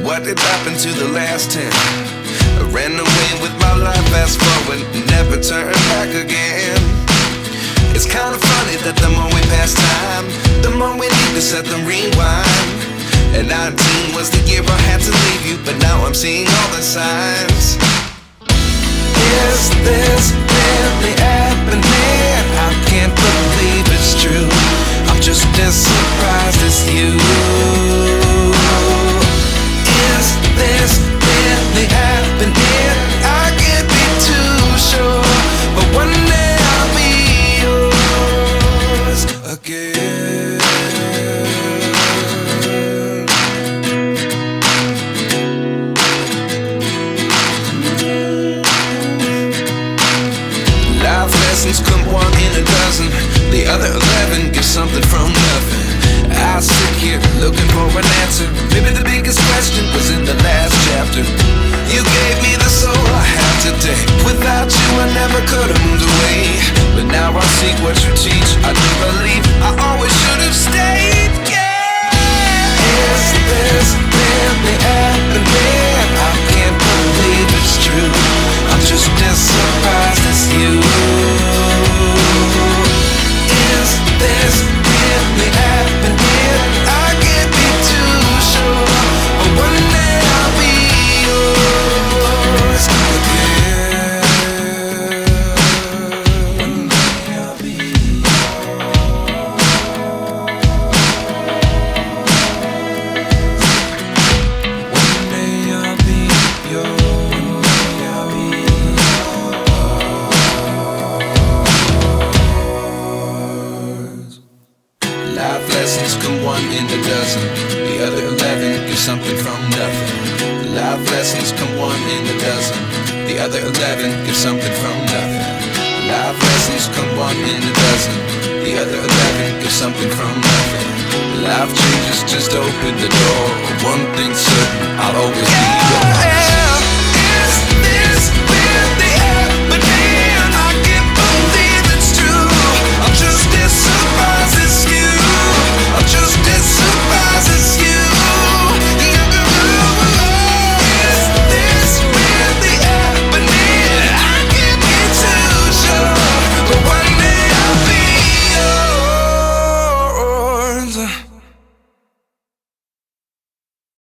what did happen to the last 10? I ran away with my life, fast forward, never turn back again. It's kinda funny that the more we pass time, the more we need to set the rewind. And 19 was the year I had to leave you, but now I'm seeing all the signs. Is this really happening? I can't believe it's true. I'm just as surprised as you. Is this really happening? I can't be too sure, but one day I'll be yours again. Life lessons come one in a dozen. The other 11 give something from nothing. I sit here looking for an answer. Maybe the biggest question was in the last chapter. You gave me the soul I have today. Without you I never could have moved away. But now I see what you teach. I do believe I always should have stayed. Yeah. Is this really happening? I can't believe it's true. I'm just as surprised as you. Is this really happening? I can't be too sure, but one day I'll be yours again. One day I'll be yours. One day I'll be yours. Life lessons come one in a dozen. The other 11 give something from nothing. Life lessons come one in a dozen. The other 11 give something from nothing. Life lessons come one in a dozen. The other 11 give something from nothing. Life changes just open the door. One